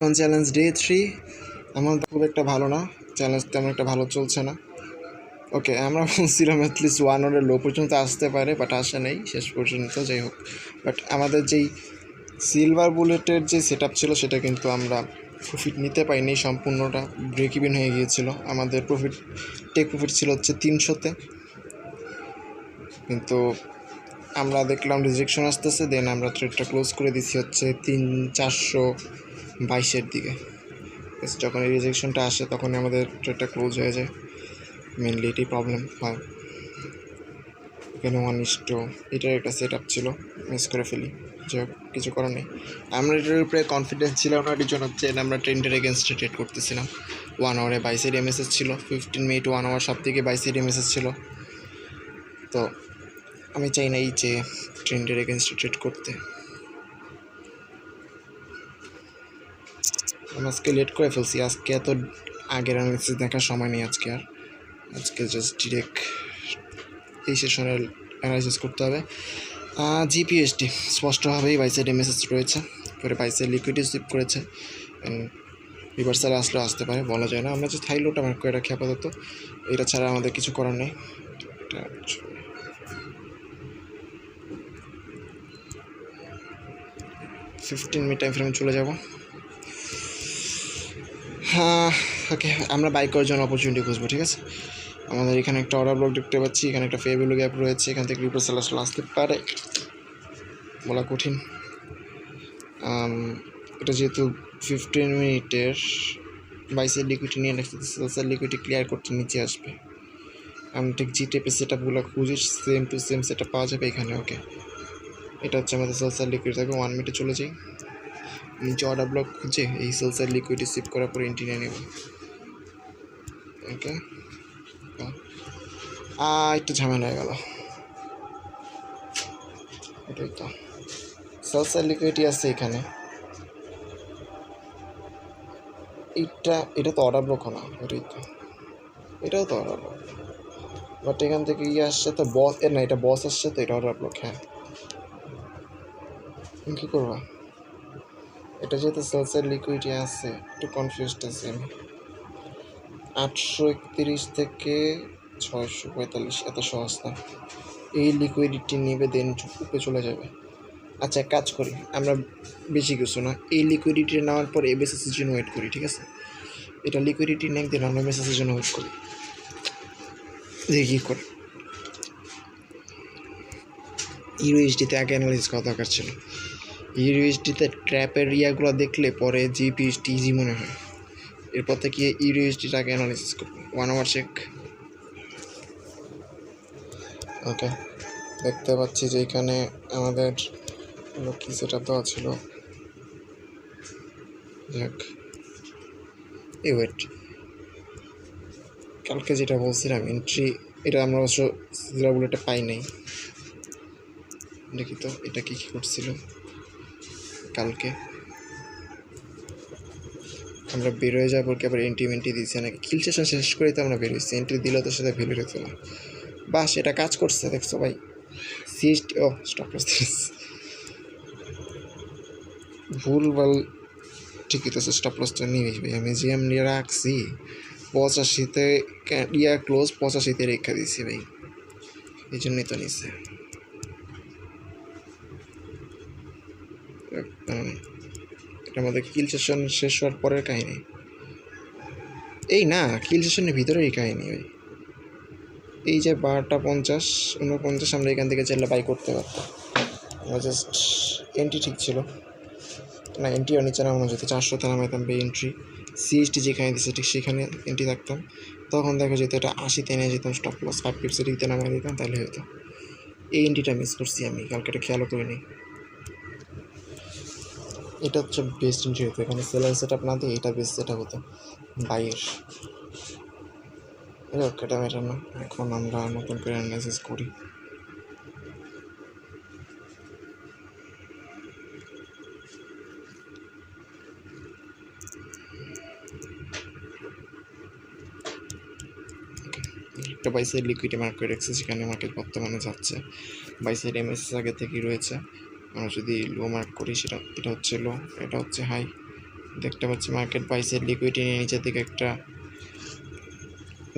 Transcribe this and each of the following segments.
এখন challenge day 3 আমার খুব একটা ভালো না, চ্যালেঞ্জ তেমন একটা ভালো চলছে না। ওকে, আমরা বলছিলাম অ্যাটলিস্ট 1 ওয়ারের লো পর্যন্ত আসতে পারে, বাট আসে নেই শেষ পর্যন্ত। যাই হোক, বাট আমাদের যেই সিলভার বুলেটের যে সেট আপ ছিল সেটা কিন্তু আমরা প্রফিট নিতে পাইনি, সম্পূর্ণটা ব্রেক ইভেন হয়ে গিয়েছিল। আমাদের টেক প্রফিট ছিল হচ্ছে 300-তে, কিন্তু আমরা দেখলাম রিজেকশন আসতেছে, দেন আমরা ট্রেডটা ক্লোজ করে দিচ্ছি হচ্ছে 422-এর দিকে। যখন এই রিজেকশনটা আসে তখনই আমাদের ট্রেডটা ক্লোজ হয়ে যায়। মেনলি এটাই প্রবলেম হয়। এখানে 1:, এটার একটা সেট আপ ছিল, মিস করে ফেলি, যে কিছু করার নেই। আমরা এটার উপরে কনফিডেন্স ছিলাম না, এটির জন্য হচ্ছে আমরা ট্রেন্ডের এগেনস্টে ট্রেড করতেছিলাম। 1 আওয়ারে 22 এমএসএস ছিল, 15 মিনিট 1 আওয়ার সব থেকে 22 এমএসএস ছিল। তো আমি চাই না এই যে ট্রেন্ডের এগেনস্টে ট্রেড করতে। আমি আজকে লেট করে ফেলছি, আজকে এত আগের অ্যানালিসিস দেখার সময় নেই আজকে জাস্ট ডিরেক্ট এই সেশনের অ্যানালিসিস করতে হবে। জিপিএসটি স্পষ্টভাবেই 22 এমএসএস রয়েছে, পরে 22 লিকুইডি সুইপ করেছে, রিভার্সালে আসলেও আসতে পারে, বলা যায় না। আমরা যে থাইলোটা মার্ক করে রাখি আপাতত, এটা ছাড়া আমাদের কিছু করার নেই। এটা 15 মিনিট টাইম ফ্রেমে চলে যাব। হ্যাঁ, ওকে, আমরা বাই করার জন্য অপরচুনিটি খুঁজবো, ঠিক আছে। আমাদের এখানে একটা অর্ডার ব্লক দেখতে পাচ্ছি, এখানে একটা ফেয়ার ভ্যালু গ্যাপ রয়েছে, এখান থেকে রিভার্সাল আসলে আসতে পারে, বলা কঠিন। এটা যেহেতু 15 মিনিটের 22 লিকুইডি নিয়ে রাখছি, সেলসের লিকুইডি ক্লিয়ার করতে নিচে আসবে। আমি ঠিক জি টাইপের সেট আপগুলো খুঁজি, same to same set up পাওয়া যাবে এখানে। ওকে, এটা হচ্ছে আমাদের সেলসের লিকুইড থাকবে। 1 মিনিটে চলে যাই, নিচে অর্ডার ব্লক খুঁজে এই সেলসের লিকুইডি সিপ করার পরে এন্ট্রি নিয়ে নেব। ওকে, একটু ঝামেলা হয়ে গেল। এটাই তো সেলসের লিকুইডিটি আছে এখানে, এটা তো অর্ডার ব্লক না, এটাও তো অর্ডার ব্লক, বাট এখান থেকে আসছে তো বস, না এটা বস আসছে তো এটা অর্ডার ব্লক। হ্যাঁ, কী করবা, এটা যেহেতু সেলসের লিকুইডিটি আছে, একটু কনফিউজড আছি আমি। 831 থেকে 645 এত সহজ না, এই লিকুইডিটি নেবে দেন উপরে চলে যাবে। আচ্ছা, কাজ করি আমরা, বেশি কিছু না, এই লিকুইডিটি নেওয়ার পর এবিএসএসের জন্য ওয়েট করি, ঠিক আছে। এটা লিকুইডিটি নেই, দিন আমরা এবিএসএসের জন্য ওয়েট করি, দেখি কী করে। ইউএসডিতে আগে অ্যানালাইসিস করা দরকার ছিল। ইউএসডিতে ট্র্যাপের ইয়াগুলো দেখলে পরে জিপিএসটি ইজি মনে হয়, এরপর থেকে ইউএসডিটা আগে অ্যানালাইসিস করবো। 1 আওয়ার চেক। ওকে, দেখতে পাচ্ছি যে এখানে আমাদের কি সেটা দেওয়া ছিল। যাক, এই ওয়েট, কালকে যেটা বলছিলাম এন্ট্রি, এটা আমরা অবশ্য সিলভার বুলেটে পাই নাই। দেখি তো এটা কী করছিল কালকে। আমরা বেরোয় যাবো কি আবার এন্ট্রি দিয়েছি নাকি, কিল সেশন শেষ করে তো আমরা বেরোইছি, এন্ট্রি দিলেও তো সেটা ভ্যালু রেখে না। বাস, এটা কাজ করছে, দেখছো ভাই। সিএসটি স্টপ লস ভুলভাল, ঠিকই তো স্টপ লসটা নিয়ে ভাই। আমি জিএম নিয়ে রাখছি 85-তে, ক্লোজ 85-তে রেখা দিয়েছি ভাই, এই জন্যই তো নিচ্ছে। এটা আমাদের কিল সেশন শেষ হওয়ার পরের কাহিনী, এই না কিল সেশনের ভিতরেই কাহিনী ভাই। এই যে 12:50, 49 আমরা এখান থেকে চাইলে বাই করতে পারতাম। আমরা জাস্ট এন্ট্রি ঠিক ছিল না, এন্ট্রিও নিচে নামানো যেত, 400-তে নামাইতাম বে এন্ট্রি, সিএসটি যেখানে দিচ্ছে ঠিক সেখানে এন্ট্রি থাকতাম, তখন দেখা যেত এটা 80-তে নিয়ে যেতাম, স্টপ লস 5 পিপসের দিকে নামাই দিতাম, তাহলে হতো। এই এন্ট্রিটা মিস করছি আমি কালকে, এটা খেয়ালও করিনি। এটা হচ্ছে বেস্ট এন্ট্রি হতো, এখানে সেলার সেট আপ না দিয়ে এটা বেস্ট সেট আপ হতো বাইয়ের। এটা ম্যাটার না, এখন আমরা নতুন করে অ্যানালাইসিস করি। একটা 22 লিকুইডি মার্ক করে রাখছে, সেখানে মার্কেট বর্তমানে যাচ্ছে। 22 এমএসএস আগে থেকেই রয়েছে। আমরা যদি লো মার্ক করি, এটা হচ্ছে লো, এটা হচ্ছে হাই, দেখতে পাচ্ছি মার্কেট বাইসের লিকুইডিটি নিয়ে নিচের দিকে একটা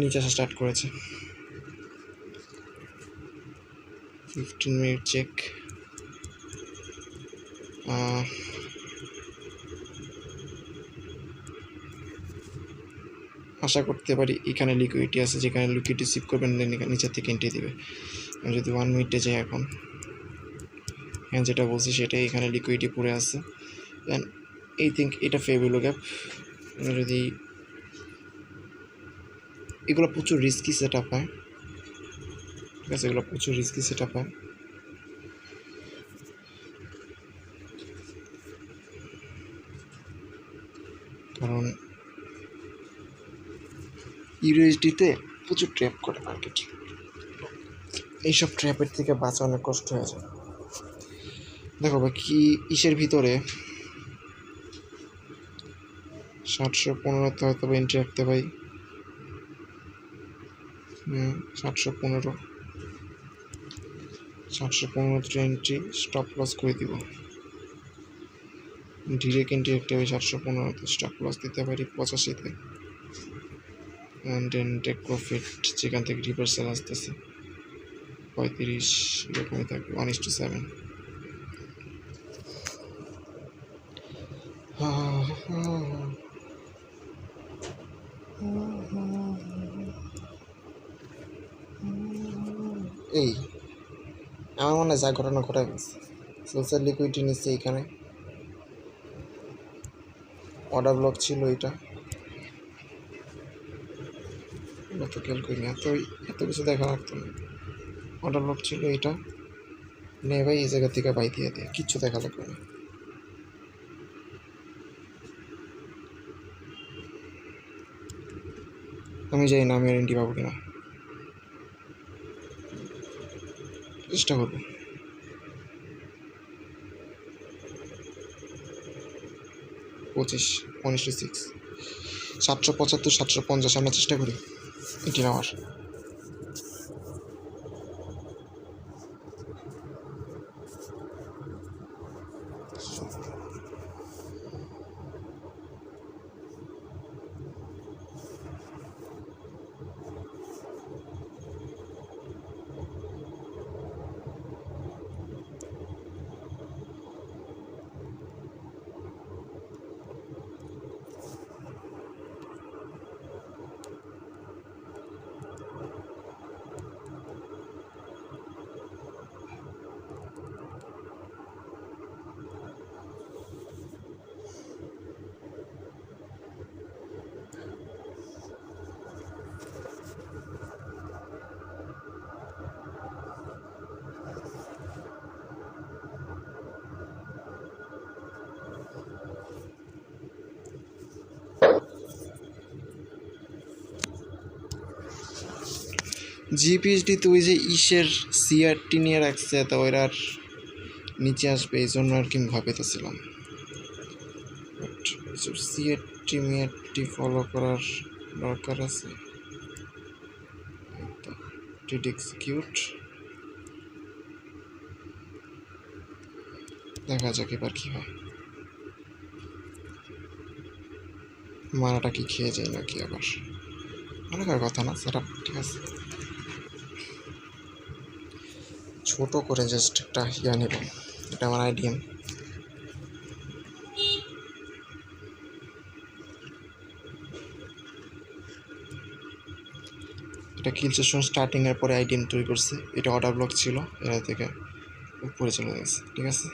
নিচে আসা স্টার্ট করেছে। 15 মিনিট চেক। আশা করতে পারি এখানে লিকুইডিটি আছে, যেখানে লিকুইডিটি সিপ করবেন নিচের থেকে এন্ট্রি দিবে। আমি যদি 1 মিনিটে যাই এখন, হ্যাঁ যেটা বলছি সেটাই, এখানে লিকুইডিটি পড়ে আছে। দেন এই থিঙ্ক এটা ফেভিলো গ্যাপ। যদি এগুলো প্রচুর রিস্কি সেট আপ হয়, ঠিক আছে, এগুলো প্রচুর রিস্কি সেট আপ হয়। কারণ ইউএসডিতে প্রচুর ট্র্যাপ করে মার্কেট, এইসব ট্র্যাপের থেকে বাঁচা অনেক কষ্ট হয়ে যায়। দেখো ভাই কি ইসের ভিতরে 715তে হয়তো এন্ট্রি রাখতে পারি। 715 এন্ট্রি স্টপ লস করে দিব। ডিরেক্ট এন্ট্রি রাখতে পারি 715তে, স্টপ লস দিতে পারি 85তে, অ্যান্ড দেন টেক প্রফিট যেখান থেকে রিভার্সাল আসতেছে 35 এরকমই থাকবে 1:7। এই আমার মনে হয় যা ঘটনা ঘটে গেছে, সোশ্যাল লিকুইডিটি নিচ্ছে এইখানে, অর্ডার ব্লক ছিল এটা, এত খেয়াল করিনি, এত কিছু দেখা লাগতো না। অর্ডার ব্লক ছিল এটা, নে ভাই এই জায়গা থেকে বাই দিয়ে দেয়, কিচ্ছু দেখা লাগবে না। আমি জানি না আমি আর এন্ট্রি পাবো কিনা, চেষ্টা করবো। পঁচিশ 1:6, 775 750 আমরা চেষ্টা করি এটি নেওয়ার। জিপিএসডি তো ওই যে ইসের সিআরটি নিয়ে রাখছে, তো ওরা আর নিচে আসবে এই জন্য আর কি ভাবিতেছিলাম, বাট সিআরটি মিআরটি ফলো করার দরকার আছে। ডিড এক্সিকিউট, দেখা যাক এবার কী হয়, মারাটা কি খেয়ে যায় নাকি আবার, মনে করার কথা না সেটা, ঠিক আছে। ছোট করে জাস্ট একটা ইয়া নেব, এটা আমার আইডিএম। এটা কিল সেশন স্টার্টিংয়ের পরে আইডিএম তৈরি করছে, এটা অর্ডার ব্লক ছিল, এরা থেকে উপরে চলে গেছে, ঠিক আছে।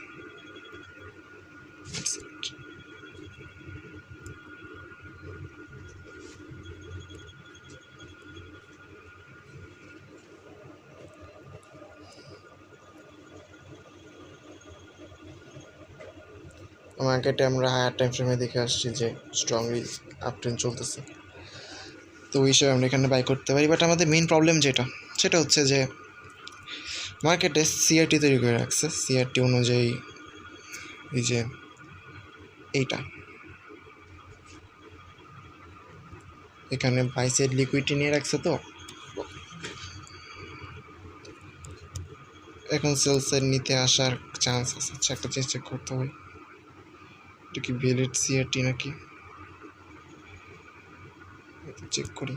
মার্কেটে আমরা হায়ার টাইম ফ্রেমে দেখে আসছি যে স্ট্রংলি আপ ট্রেন্ড চলতেছে, তো ওই হিসাবে আমরা এখানে বাই করতে পারি। বাট আমাদের মেইন প্রবলেম সেটা হচ্ছে যে মার্কেটে সিআরটি তৈরি করে রাখছে, সিআরটি অনুযায়ী এই যে এইটা এখানে বাই সাইড লিকুইডিটি নিয়ে রাখছে, তো এখন সেল সাইড নিতে আসার চান্স আছে। আচ্ছা একটা চেক করতে হবে, এটা কি ভেলেট সিআরটি নাকি চেক করি।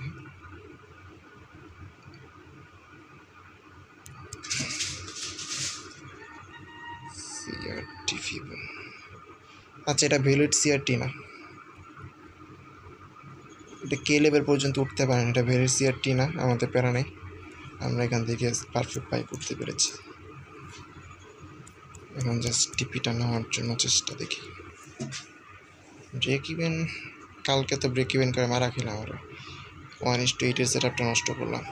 সিআরটি ভিভো, আচ্ছা এটা ভেলেট সিআরটি না, এটা কে লেভেল পর্যন্ত উঠতে পারেন, এটা ভেলেট সিআরটি না, আমাদের প্যারা নেই, আমরা এখান থেকে পারফেক্ট বাই করতে পেরেছি। এখন জাস্ট টিপিটা নেওয়ার জন্য চেষ্টা দেখি। ব্রেক ইভেন কালকে তো ব্রেক ইভেন করে মারা খেলাম আমরা, 1:8 সেট আপটা নষ্ট করলাম।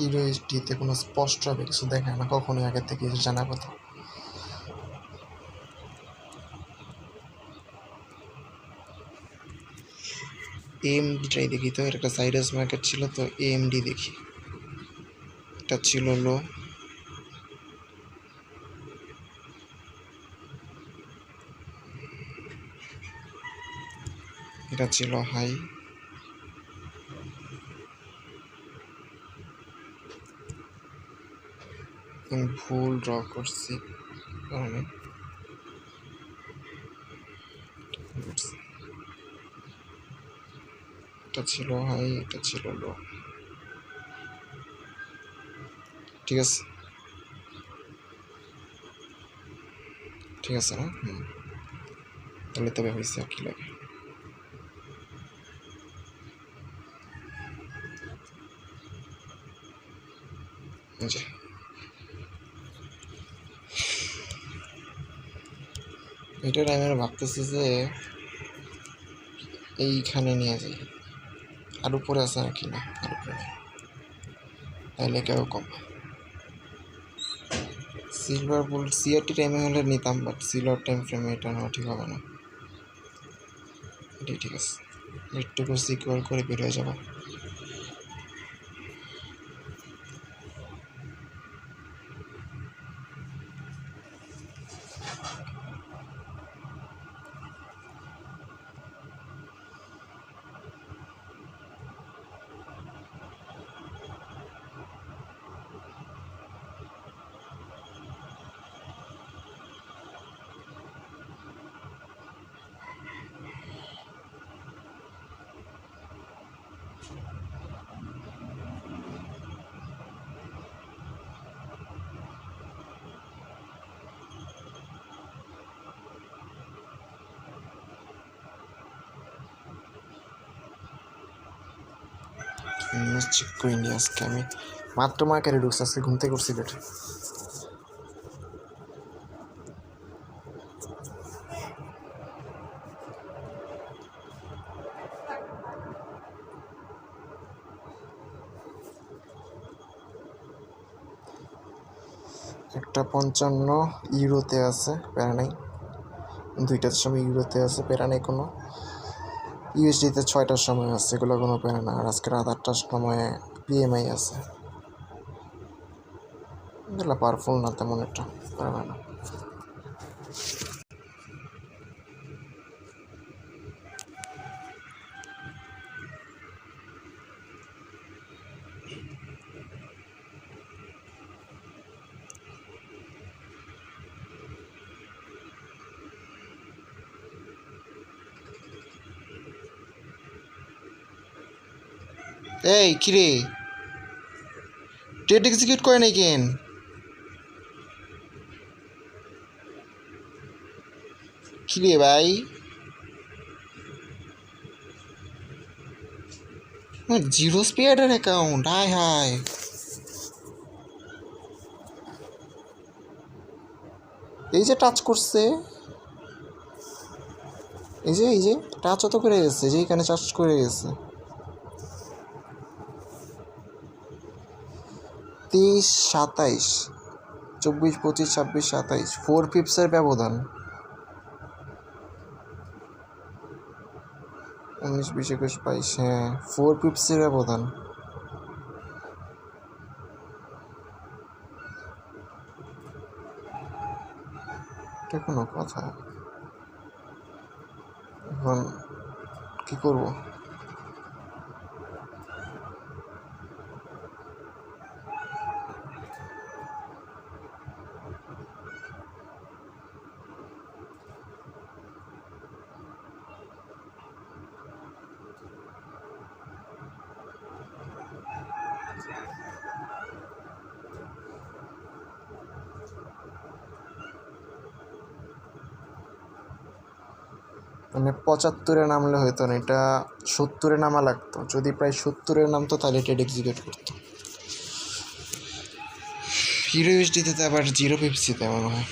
ইউএসডিতে কোনো স্পষ্টভাবে কিছু দেখায় না, কখনোই আগের থেকে কিছু জানা কথা। এএমডিটাই দেখি তো, এটা একটা সাইডাস মার্কেট ছিল তো এএমডি দেখি, এটা ছিল লো, এটা ছিল হাই, ভুল ড্র করছি কারণে এটা ছিল হাই, এটা ছিল লো, ঠিক আছে ঠিক আছে না, তাহলে তবে হয়েছে আর কি লাগে। যে এটার আমি ভাবতেছি যে এইখানে নিয়ে যাই, আর উপরে আছে নাকি না, আর উপরে নেই, তাহলে কেউ কম। সিলভার বুল সিআরটি টাইমে হলে নিতাম, বাট সিলভার টাইম ফ্রেমে এটা নেওয়া ঠিক হবে না, এটাই ঠিক আছে, একটুকু সিকিউর করে বের হয়ে যাবো। চেক করে নিয়ে আজকে আমি মাত্র মার্কেটে ঢুকছি, আজকে ঘুম থেকে করছি বেটা। একটা 55 ইউরোতে আছে, প্যারা নেই, 2টার সময় ইউরোতে আছে, প্যারা নেই কোনো, ইউএসডিতে 6টার সময় আছে, এগুলো কোনো প্যারা না। আর আজকে রাত 8টার সময় পিএমআই আছে, এগুলো পাওয়ারফুল না তেমন একটা, প্যারা না। এই কিরে, ট্রেড এক্সিকিউট করে নাই কেন? কিরে ভাই, জিরো স্পিয়ারের অ্যাকাউন্ট, হায় হায়, এই যে টাচ করছে, এই যে টাচ অত করে গেছে, যে এখানে চার্জ করে গেছে 23, 27, 24, 25, 26, 27, 4 পিপসের ব্যবধান। 19, 20, 21, 22, হ্যাঁ 4 পিপসের ব্যবধান। এটা কোনো কথা? এখন কী করবো? মানে 75-এ নামলে হতো না, এটা 70-এ নামা লাগতো। যদি প্রায় 70-এ নামতো তাহলে এটা এক্সিকিউট করতো। হিরো ইউএসডিতে তো আবার 0 পিপসিতে মনে হয়।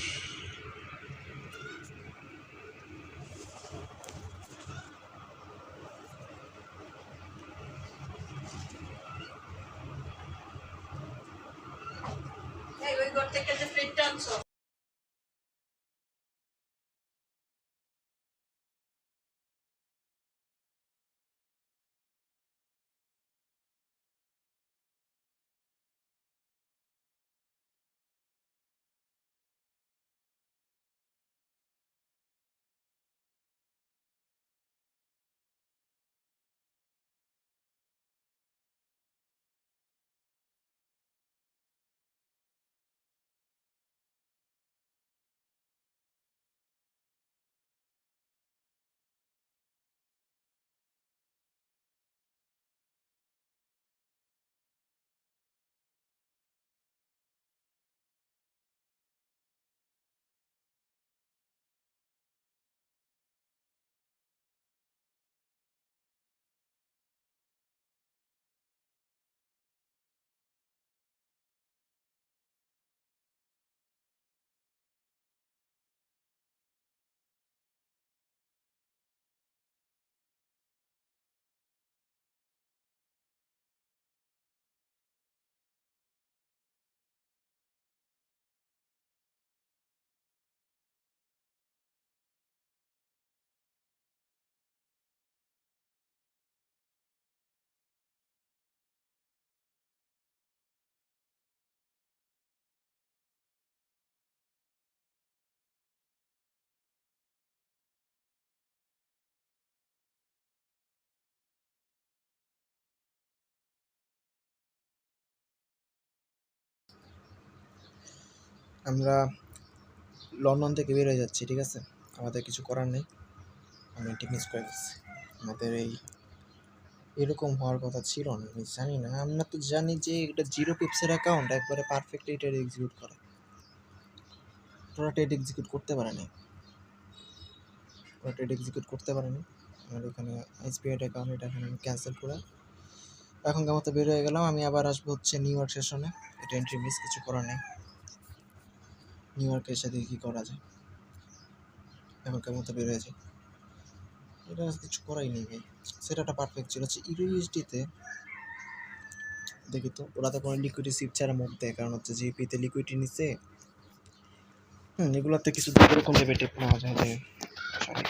আমরা লন্ডন থেকে বের হয়ে যাচ্ছি, ঠিক আছে? আমাদের কিছু করার নেই, আমি ঠিক মিস করে গেছি। আমাদের এরকম হওয়ার কথা ছিল না, আমি জানি না। আমরা তো জানি যে এটা 0 পিপসের অ্যাকাউন্ট, একবারে পারফেক্টলি এটা এক্সিকিউট করে। ওরা এটা এক্সিকিউট করতে পারেনি, ওরা এটা এক্সিকিউট করতে পারেনি। আমার এখানে আইসপিআইড অ্যাকাউন্ট, এটা এখানে আমি ক্যান্সেল করে এখন কেমন বের হয়ে গেলাম। আমি আবার আসবো হচ্ছে নিউ ইয়র্ক সেশনে। এটা এন্ট্রি মিস, কিছু করার নেই। নিউ ইয়র্কের সাথে কী করা যায়, এখন কেমন বের হয়ে যায়, এটা কিছু করাই নেই ভাই। সেটাটা পারফেক্ট ছিল। হচ্ছে ইউরো ইউএসডিতে দেখি তো, ওরা তো কোনো লিকুইডিটি সিপ ছাড়া মুখ দেয়, কারণ হচ্ছে জিপিতে লিকুইডিটি নিচ্ছে। এগুলোতে কিছু এরকম দেবে টেপ নেওয়া যায় যে সরি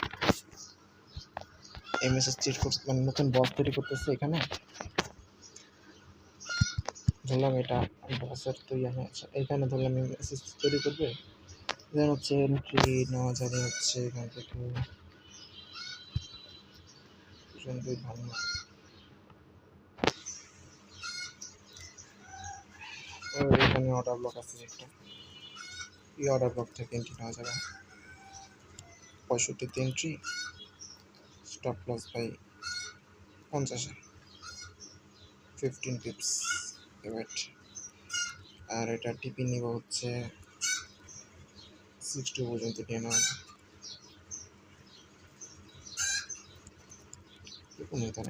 এমএসএস চেক করতে, মানে নতুন বস তৈরি করতেছে এখানে। ধরলাম এটা বসের তৈরি, এখানে ধরলাম এমএসএস তৈরি করবে, দেন হচ্ছে এন্ট্রি নেওয়া যাবে হচ্ছে এখান থেকে ভালো না। এখানে অর্ডার ব্লক আছে একটা, এই অর্ডার ব্লক থেকে এন্ট্রি নেওয়া যাবে। 65-তে এন্ট্রি, স্টপ লস বাই 50-এ 15 পিপস ওয়েট। আর এটা টিপি নিব হচ্ছে 60 পর্যন্ত নিয়ে নেওয়া যায়।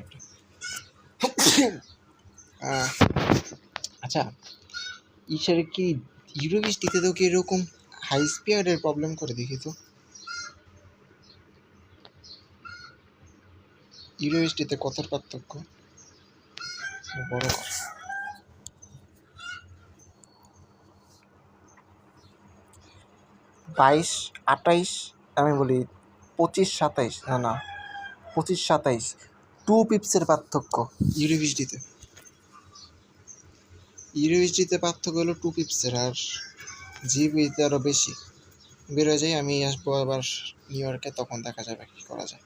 একটা আচ্ছা, ইসের কি ইউরোগিস দিতে তো কি এরকম হাই স্পিডের প্রবলেম করে দেখি তো। ইউরোএসডিতে কতর পার্থক্য? বড় কর। 22, 28, আমি বলি 25, 27, না 25, 27, 2 পিপসের পার্থক্য ইউরোএসডিতে পার্থক্য হলো 2 পিপসের, আর জিবিতে আরও বেশি। বেরোয় যাই, আমি আসবো আবার নিউ ইয়র্কে, তখন দেখা যাবে কী করা যায়।